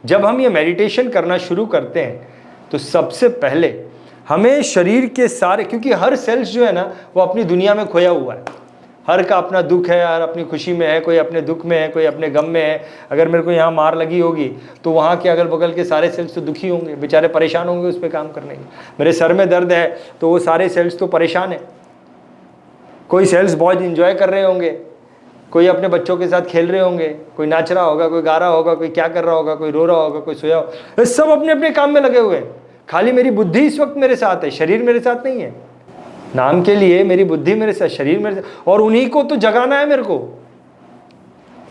जब हम ये मेडिटेशन करना शुरू करते हैं तो सबसे पहले हमें शरीर के सारे, क्योंकि हर सेल्स जो है ना वो अपनी दुनिया में खोया हुआ है, हर का अपना दुख है, हर अपनी खुशी में है, कोई अपने दुख में है, कोई अपने गम में है। अगर मेरे को यहाँ मार लगी होगी तो वहाँ के अगल बगल के सारे सेल्स तो दुखी होंगे, बेचारे परेशान होंगे उस पर काम करने के। मेरे सर में दर्द है तो वो सारे सेल्स तो परेशान है। कोई सेल्स बहुत इंजॉय कर रहे होंगे, कोई अपने बच्चों के साथ खेल रहे होंगे, कोई नाच रहा होगा, कोई गा रहा होगा, कोई क्या कर रहा होगा, कोई रो रहा होगा, कोई सोया होगा। सब अपने अपने काम में लगे हुए हैं। खाली मेरी बुद्धि इस वक्त मेरे साथ है, शरीर मेरे साथ नहीं है। नाम के लिए मेरी बुद्धि मेरे साथ, शरीर मेरे साथ, और उन्हीं को तो जगाना है मेरे को,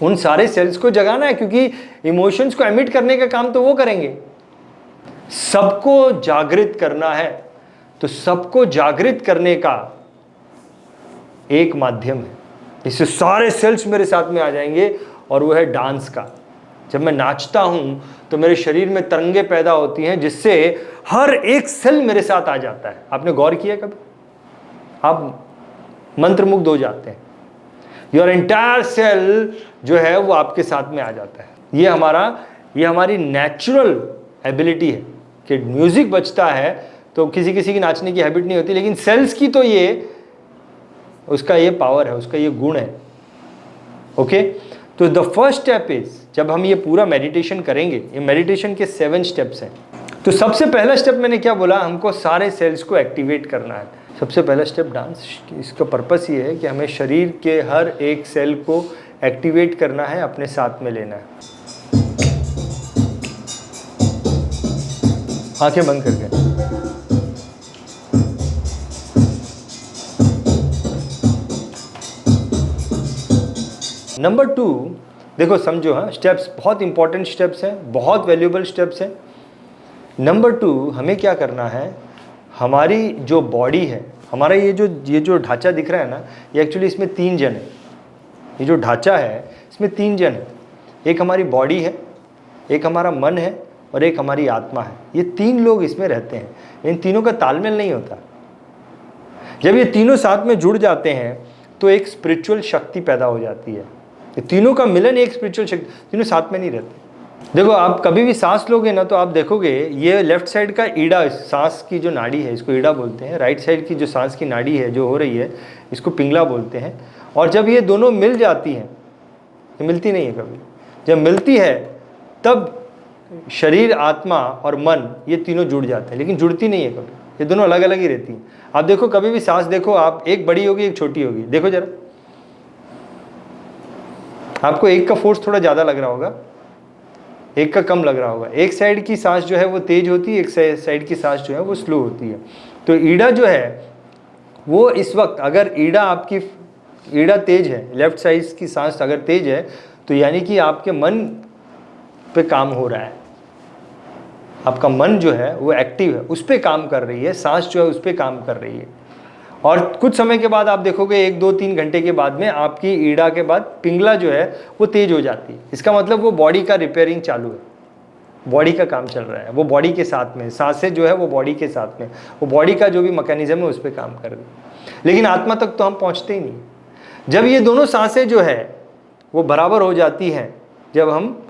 उन सारे सेल्स को जगाना है, क्योंकि इमोशंस को एमिट करने का काम तो वो करेंगे। सबको जागृत करना है, तो सबको जागृत करने का एक माध्यम है, इससे सारे सेल्स मेरे साथ में आ जाएंगे, और वो है डांस का। जब मैं नाचता हूं तो मेरे शरीर में तरंगे पैदा होती हैं, जिससे हर एक सेल मेरे साथ आ जाता है। आपने गौर किया कभी? आप मंत्रमुग्ध हो जाते हैं, योर एंटायर सेल जो है वो आपके साथ में आ जाता है। ये हमारी नेचुरल एबिलिटी है कि म्यूजिक बजता है तो किसी किसी की नाचने की हैबिट नहीं होती, लेकिन सेल्स की तो उसका ये पावर है, उसका ये गुण है। ओके, तो द फर्स्ट स्टेप इज, जब हम ये पूरा मेडिटेशन करेंगे, ये मेडिटेशन के 7 स्टेप्स हैं। तो सबसे पहला स्टेप मैंने क्या बोला, हमको सारे सेल्स को एक्टिवेट करना है। सबसे पहला स्टेप डांस। इसका पर्पस ये है कि हमें शरीर के हर एक सेल को एक्टिवेट करना है, अपने साथ में लेना है। आंखें बंद करके। नंबर 2, देखो समझो, हाँ, स्टेप्स बहुत इंपॉर्टेंट स्टेप्स हैं, बहुत वैल्यूएबल स्टेप्स हैं। नंबर 2, हमें क्या करना है, हमारी जो बॉडी है, हमारा ये जो ढांचा दिख रहा है ना, ये एक्चुअली इसमें 3 जन है। ये जो ढांचा है इसमें 3 जन है। एक हमारी बॉडी है, एक हमारा मन है, और एक हमारी आत्मा है। ये 3 लोग इसमें रहते हैं। इन तीनों का तालमेल नहीं होता। जब ये तीनों साथ में जुड़ जाते हैं तो एक स्पिरिचुअल शक्ति पैदा हो जाती है। ये तीनों का मिलन एक स्पिरिचुअल शक्ति, तीनों साथ में नहीं रहते। देखो, आप कभी भी सांस लोगे ना तो आप देखोगे ये लेफ्ट साइड का ईड़ा, सांस की जो नाड़ी है इसको ईड़ा बोलते हैं। राइट साइड की जो सांस की नाड़ी है जो हो रही है इसको पिंगला बोलते हैं। और जब ये दोनों मिल जाती हैं, ये मिलती नहीं है कभी, जब मिलती है तब शरीर, आत्मा और मन ये तीनों जुड़ जाते हैं, लेकिन जुड़ती नहीं है कभी। ये दोनों अलग अलग ही रहती हैं। आप देखो, कभी भी सांस देखो आप, एक बड़ी होगी एक छोटी होगी। देखो जरा, आपको एक का फोर्स थोड़ा ज़्यादा लग रहा होगा, एक का कम लग रहा होगा। एक साइड की सांस जो है वो तेज होती है, एक साइड की सांस जो है वो स्लो होती है। तो ईड़ा जो है वो इस वक्त, अगर ईड़ा तेज है, लेफ्ट साइड की सांस अगर तेज है, तो यानी कि आपके मन पे काम हो रहा है। आपका मन जो है वो एक्टिव है, उस पे काम कर रही है, सांस जो है उस पे काम कर रही है। और कुछ समय के बाद आप देखोगे, 1, 2, 3 घंटे के बाद में आपकी ईड़ा के बाद पिंगला जो है वो तेज हो जाती है। इसका मतलब वो बॉडी का रिपेयरिंग चालू है, बॉडी का काम चल रहा है, वो बॉडी के साथ में, सांसें जो है वो बॉडी के साथ में, वो बॉडी का जो भी मैकेनिज्म है उस पर काम कर रही है। लेकिन आत्मा तक तो हम पहुँचते ही नहीं। जब ये दोनों सांसें जो है वो बराबर हो जाती हैं, जब हम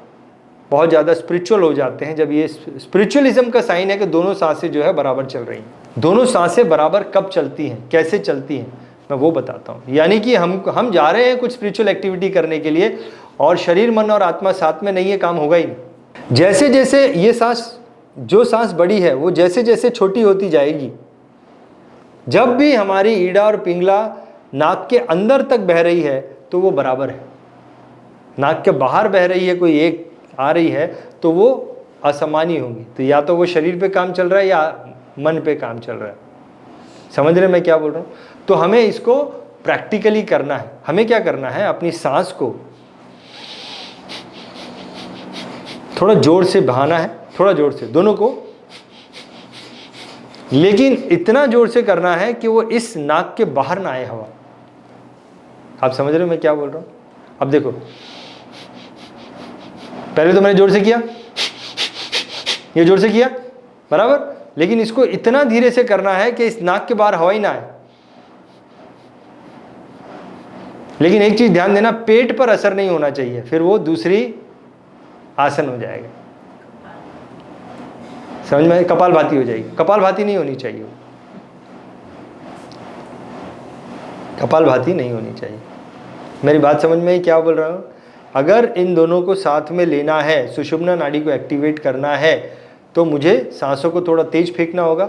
बहुत ज़्यादा स्पिरिचुअल हो जाते हैं, जब ये स्पिरिचुअलिज्म का साइन है कि दोनों सांसें जो है बराबर चल रही हैं। दोनों सांसें बराबर कब चलती हैं, कैसे चलती हैं, मैं वो बताता हूँ। यानी कि हम जा रहे हैं कुछ स्पिरिचुअल एक्टिविटी करने के लिए, और शरीर, मन और आत्मा साथ में नहीं है, काम होगा ही नहीं। जैसे जैसे ये जो सांस बड़ी है वो जैसे जैसे छोटी होती जाएगी, जब भी हमारी ईड़ा और पिंगला नाक के अंदर तक बह रही है तो वो बराबर है। नाक के बाहर बह रही है, कोई एक आ रही है, तो वो असमानी होंगी। तो या तो वो शरीर पे काम चल रहा है या मन पे काम चल रहा है। समझ रहे मैं क्या बोल रहा हूँ? तो हमें इसको प्रैक्टिकली करना है। हमें क्या करना है, अपनी सांस को थोड़ा जोर से बहाना है, थोड़ा जोर से, दोनों को, लेकिन इतना जोर से करना है कि वो इस नाक के बाहर ना आए हवा। आप समझ रहे हो मैं क्या बोल रहा हूँ? अब देखो, पहले तो मैंने जोर से किया, ये जोर से किया, बराबर, लेकिन इसको इतना धीरे से करना है कि इस नाक के बाहर हवा ही ना आए। लेकिन एक चीज ध्यान देना, पेट पर असर नहीं होना चाहिए, फिर वो दूसरी आसन हो जाएगा। समझ में? कपालभाति हो जाएगी। कपालभाति नहीं होनी चाहिए, कपालभाति नहीं होनी चाहिए। मेरी बात समझ में? क्या बोल रहा हूँ? अगर इन दोनों को साथ में लेना है, सुषुम्ना नाड़ी को एक्टिवेट करना है, तो मुझे सांसों को थोड़ा तेज फेंकना होगा,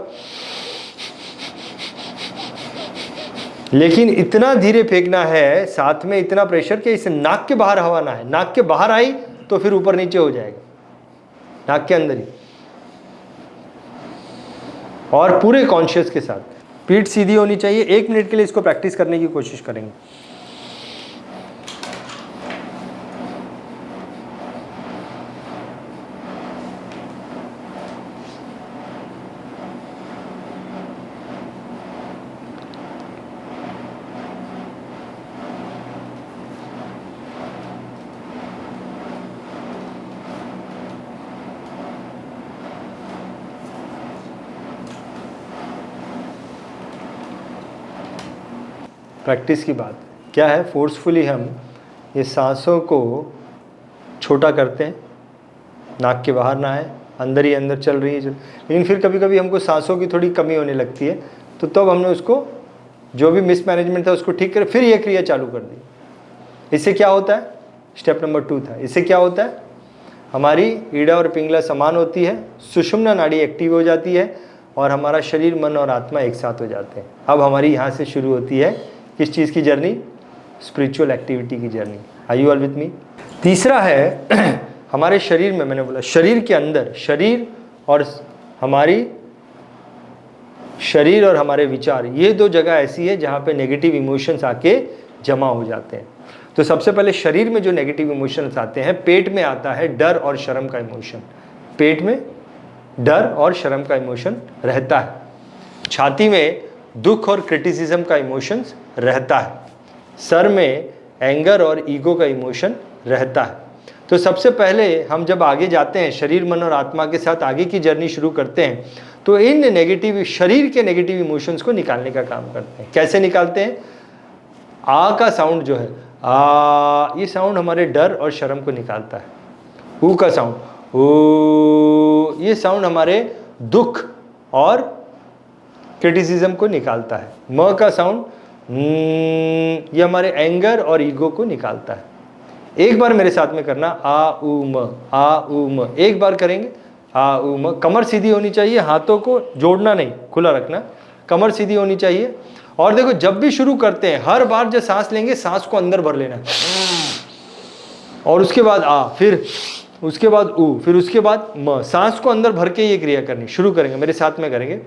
लेकिन इतना धीरे फेंकना है, साथ में इतना प्रेशर कि इसे नाक के बाहर हवा ना है। नाक के बाहर आई तो फिर ऊपर नीचे हो जाएगा, नाक के अंदर ही। और पूरे कॉन्शियस के साथ पीठ सीधी होनी चाहिए। 1 मिनट के लिए इसको प्रैक्टिस करने की कोशिश करेंगे। प्रैक्टिस की बात क्या है, फोर्सफुली हम ये सांसों को छोटा करते हैं, नाक के बाहर ना है, अंदर ही अंदर चल रही है। लेकिन फिर कभी कभी हमको सांसों की थोड़ी कमी होने लगती है, तो तब हमने उसको जो भी मिसमैनेजमेंट था उसको ठीक कर फिर ये क्रिया चालू कर दी। इससे क्या होता है? स्टेप नंबर 2 था। इससे क्या होता है? हमारी ईड़ा और पिंगला समान होती है, सुषुम्ना नाड़ी एक्टिव हो जाती है और हमारा शरीर, मन और आत्मा एक साथ हो जाते हैं। अब हमारी यहाँ से शुरू होती है किस चीज़ की जर्नी? स्पिरिचुअल एक्टिविटी की journey. Are you all with me? तीसरा है हमारे शरीर में, मैंने बोला शरीर के अंदर, शरीर और हमारे विचार, ये 2 जगह ऐसी है जहाँ पे नेगेटिव इमोशंस आके जमा हो जाते हैं। तो सबसे पहले शरीर में जो नेगेटिव इमोशंस आते हैं, पेट में आता है डर और शर्म का इमोशन। पेट में डर और शर्म का इमोशन रहता है। छाती में दुख और क्रिटिसिज्म का इमोशंस रहता है। सर में एंगर और ईगो का इमोशन रहता है। तो सबसे पहले हम जब आगे जाते हैं, शरीर, मन और आत्मा के साथ आगे की जर्नी शुरू करते हैं, तो इन नेगेटिव, शरीर के नेगेटिव इमोशंस को निकालने का काम करते हैं। कैसे निकालते हैं? आ का साउंड जो है, आ, ये साउंड हमारे डर और शर्म को निकालता है। ऊ का साउंड, ओ, ये साउंड हमारे दुख और क्रिटिसिज्म को निकालता है। म का साउंड, ये हमारे एंगर और ईगो को निकालता है। एक बार मेरे साथ में करना, आ उ म, आ उ म। एक बार करेंगे, आ उ म। कमर सीधी होनी चाहिए, हाथों को जोड़ना नहीं, खुला रखना, कमर सीधी होनी चाहिए। और देखो, जब भी शुरू करते हैं, हर बार जब सांस लेंगे, सांस को अंदर भर लेना, और उसके बाद आ, फिर उसके बाद ऊ, फिर उसके बाद म। सांस को अंदर भर के ये क्रिया करनी शुरू करेंगे। मेरे साथ में करेंगे।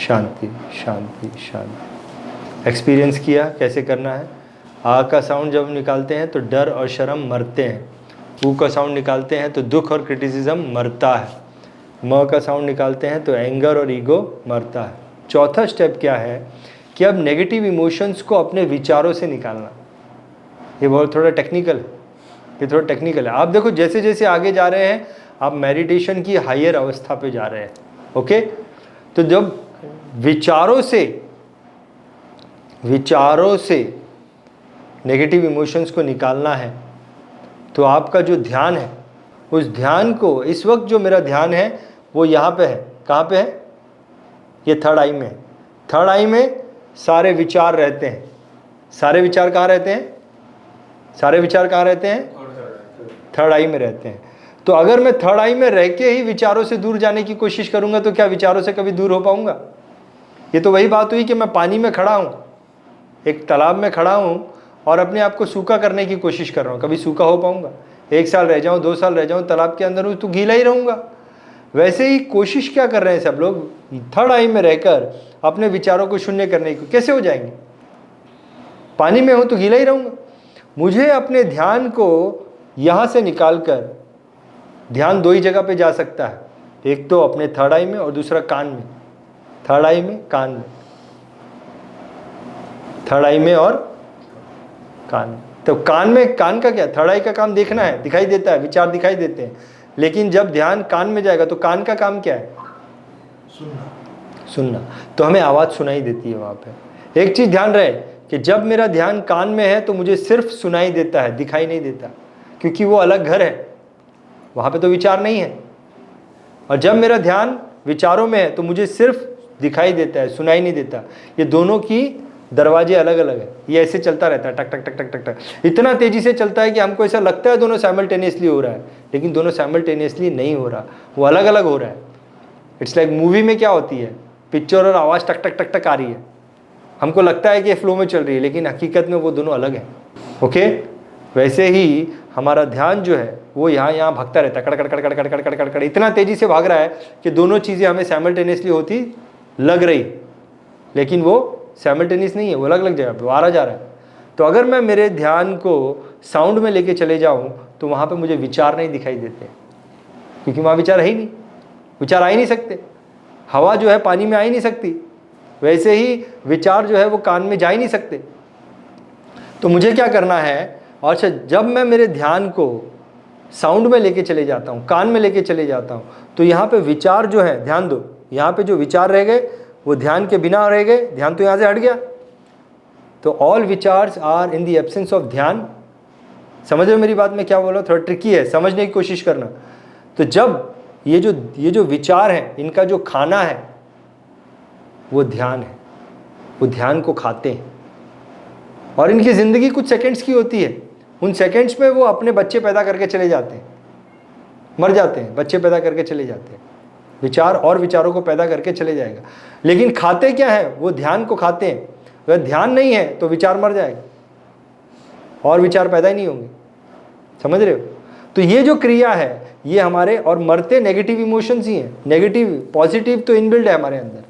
शांति शांति शांति। एक्सपीरियंस किया कैसे करना है। आ का साउंड जब निकालते हैं तो डर और शर्म मरते हैं। ऊ का साउंड निकालते हैं तो दुख और क्रिटिसिज्म मरता है। म का साउंड निकालते हैं तो एंगर और ईगो मरता है। चौथा स्टेप क्या है कि अब नेगेटिव इमोशंस को अपने विचारों से निकालना। ये बहुत थोड़ा टेक्निकल है, ये थोड़ा टेक्निकल है। आप देखो, जैसे जैसे आगे जा रहे हैं आप मेडिटेशन की हायर अवस्था पे जा रहे हैं। ओके, तो जब विचारों से नेगेटिव इमोशंस को निकालना है, तो आपका जो ध्यान है, उस ध्यान को, इस वक्त जो मेरा ध्यान है वो यहाँ पे है। कहाँ पे है? ये थर्ड आई में है। थर्ड आई में सारे विचार रहते हैं। सारे विचार कहाँ रहते हैं? सारे विचार कहाँ रहते हैं? थर्ड आई में रहते हैं। तो अगर मैं थर्ड आई में रह के ही विचारों से दूर जाने की कोशिश करूंगा तो क्या विचारों से कभी दूर हो पाऊंगा? ये तो वही बात हुई कि मैं पानी में खड़ा हूँ, एक तालाब में खड़ा हूँ और अपने आप को सूखा करने की कोशिश कर रहा हूँ। कभी सूखा हो पाऊंगा? 1 साल रह जाऊँ, 2 साल रह जाऊँ तालाब के अंदर हूँ तो गीला ही रहूँगा। वैसे ही कोशिश क्या कर रहे हैं सब लोग, थर्ड आई में रहकर अपने विचारों को शून्य करने की। कैसे हो जाएंगे? पानी में हो तो गीला ही रहूंगा। मुझे अपने ध्यान को यहां से निकालकर, ध्यान दो ही जगह पे जा सकता है, एक तो अपने थर्ड आई में और दूसरा कान में। थर्ड आई में, कान में, थर्ड आई में और कान में। तो कान में, कान का क्या, थर्ड आई का काम देखना है, दिखाई देता है, विचार दिखाई देते हैं। लेकिन जब ध्यान कान में जाएगा तो कान का काम क्या है? सुनना। तो हमें आवाज सुनाई देती है वहां पे। एक चीज ध्यान रहे कि जब मेरा ध्यान कान में है तो मुझे सिर्फ सुनाई देता है, दिखाई नहीं देता, क्योंकि वो अलग घर है, वहां पे तो विचार नहीं है। और जब मेरा ध्यान विचारों में है तो मुझे सिर्फ दिखाई देता है, सुनाई नहीं देता। ये दोनों की दरवाजे अलग अलग है। ये ऐसे चलता रहता है, टक टक टक टक टक टक, इतना तेजी से चलता है कि हमको ऐसा लगता है दोनों साइमल्टेनियसली हो रहा है, लेकिन दोनों साइमल्टेनियसली नहीं हो रहा, वो अलग अलग हो रहा है। इट्स लाइक मूवी में क्या होती है, पिक्चर और आवाज़ टक टक टक टक आ रही है, हमको लगता है कि ये फ्लो में चल रही है, लेकिन हकीकत में वो दोनों अलग हैं। ओके, वैसे ही हमारा ध्यान जो है वो यहाँ भागता रहता है, कड़ कड़ कड़ कड़ कड़ कड़ कड़ कड़, इतना तेजी से भाग रहा है कि दोनों चीज़ें हमें साइमल्टेनियसली होती लग रही, लेकिन वो साइमल्टेनियस नहीं है, वो अलग अलग जगह पे आ रहा जा रहा है। तो अगर मैं मेरे ध्यान को साउंड में लेके चले जाऊं तो वहाँ पे मुझे विचार नहीं दिखाई देते, क्योंकि वहाँ विचार है ही नहीं, विचार आ ही नहीं सकते। हवा जो है पानी में आ ही नहीं सकती, वैसे ही विचार जो है वो कान में जा ही नहीं सकते। तो मुझे क्या करना है, और जब मैं मेरे ध्यान को साउंड में लेके चले जाता हूँ, कान में लेके चले जाता हूँ, तो यहाँ पे विचार जो है, ध्यान दो, यहाँ पे जो विचार रह गए वो ध्यान के बिना रह गए, ध्यान तो यहाँ से हट गया। तो ऑल विचार्स are in the absence of ध्यान। समझ रहे हो मेरी बात में क्या बोला? थोड़ा ट्रिकी है, समझने की कोशिश करना। तो जब ये जो विचार हैं, इनका जो खाना है वो ध्यान है, वो ध्यान को खाते हैं, और इनकी ज़िंदगी कुछ सेकंड्स की होती है। उन सेकंड्स में वो अपने बच्चे पैदा करके चले जाते हैं, मर जाते हैं, बच्चे पैदा करके चले जाते हैं, विचार और विचारों को पैदा करके चले जाएगा। लेकिन खाते क्या है? वो ध्यान को खाते हैं। अगर ध्यान नहीं है तो विचार मर जाएगा और विचार पैदा ही नहीं होंगे। समझ रहे हो? तो ये जो क्रिया है ये हमारे, और मरते नेगेटिव इमोशंस ही हैं। नेगेटिव, पॉजिटिव तो इनबिल्ड है हमारे अंदर,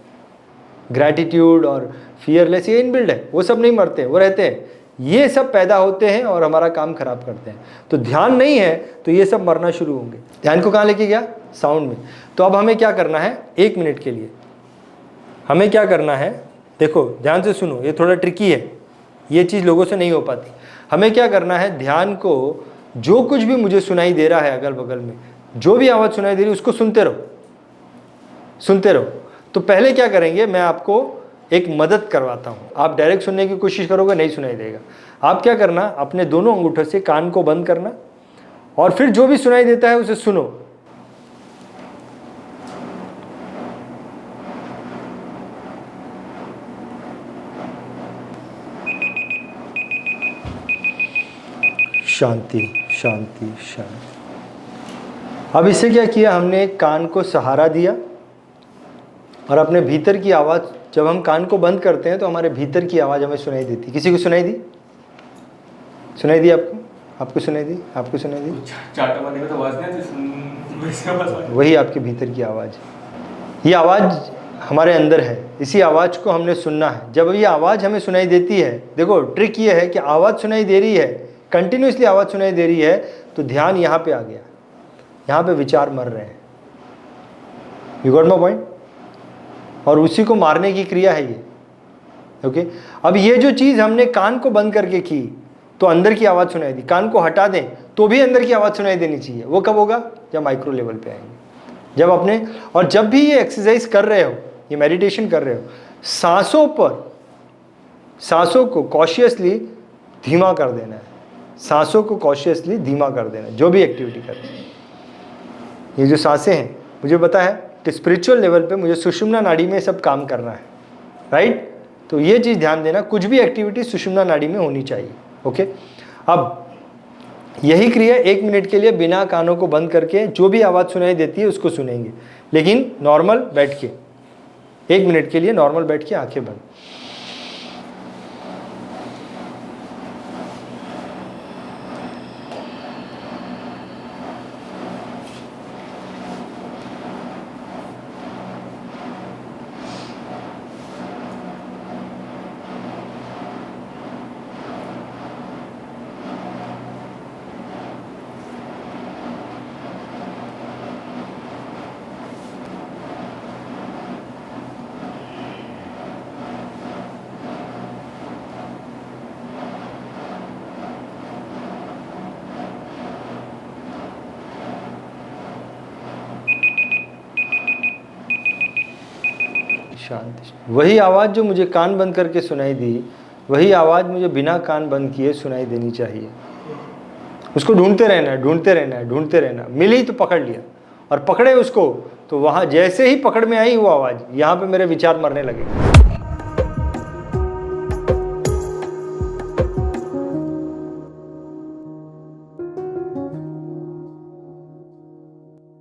ग्रैटिट्यूड और फियरलेस, ये इनबिल्ड है, वो सब नहीं मरते, वो रहते हैं। ये सब पैदा होते हैं और हमारा काम खराब करते हैं। तो ध्यान नहीं है तो ये सब मरना शुरू होंगे। ध्यान को कहाँ लेके गया? साउंड में। तो अब हमें क्या करना है, 1 मिनट के लिए हमें क्या करना है, देखो ध्यान से सुनो, ये थोड़ा ट्रिकी है, ये चीज़ लोगों से नहीं हो पाती। हमें क्या करना है, ध्यान को जो कुछ भी मुझे सुनाई दे रहा है अगल बगल में, जो भी आवाज़ सुनाई दे रही है उसको सुनते रहो, सुनते रहो। तो पहले क्या करेंगे, मैं आपको एक मदद करवाता हूँ। आप डायरेक्ट सुनने की कोशिश करोगे, नहीं सुनाई देगा। आप क्या करना, अपने दोनों अंगूठों से कान को बंद करना, और फिर जो भी सुनाई देता है उसे सुनो। शांति शांति शांति। अब इससे क्या किया हमने, कान को सहारा दिया और अपने भीतर की आवाज़, जब हम कान को बंद करते हैं तो हमारे भीतर की आवाज़ हमें सुनाई देती। किसी को सुनाई दी? सुनाई दी आपको? आपको सुनाई दी? आपको सुनाई दी? वही आपके भीतर की आवाज़। ये आवाज़ हमारे अंदर है, इसी आवाज़ को हमने सुनना है। जब ये आवाज़ हमें सुनाई देती है, देखो ट्रिक ये है कि आवाज़ सुनाई दे रही है, कंटिन्यूसली आवाज़ सुनाई दे रही है, तो ध्यान यहाँ पे आ गया, यहाँ पे विचार मर रहे हैं। You got my point? और उसी को मारने की क्रिया है ये। ओके, अब ये जो चीज़ हमने कान को बंद करके की तो अंदर की आवाज़ सुनाई दी, कान को हटा दें तो भी अंदर की आवाज़ सुनाई देनी चाहिए। वो कब होगा? जब माइक्रो लेवल पे आएंगे, जब अपने, और जब भी ये एक्सरसाइज कर रहे हो, ये मेडिटेशन कर रहे हो, सांसों पर, सांसों को कॉशियसली धीमा कर देना है, सांसों को कॉशियसली धीमा कर देना है, जो भी एक्टिविटी कर रहे हैं। ये जो सांसें हैं, मुझे पता है कि स्पिरिचुअल लेवल पे मुझे सुषुम्ना नाड़ी में सब काम करना है, राइट? तो ये चीज़ ध्यान देना, कुछ भी एक्टिविटी सुषुम्ना नाड़ी में होनी चाहिए। ओके, अब यही क्रिया 1 मिनट के लिए बिना कानों को बंद करके जो भी आवाज़ सुनाई देती है उसको सुनेंगे, लेकिन नॉर्मल बैठ के, 1 मिनट के लिए नॉर्मल बैठ के, आंखें बंद। शांति। वही आवाज़ जो मुझे कान बंद करके सुनाई दी, वही आवाज़ मुझे बिना कान बंद किए सुनाई देनी चाहिए। उसको ढूंढते रहना है, ढूंढते रहना है, ढूंढते रहना। मिली तो पकड़ लिया, और पकड़े उसको तो वहाँ जैसे ही पकड़ में आई वो आवाज़, यहाँ पे मेरे विचार मरने लगे।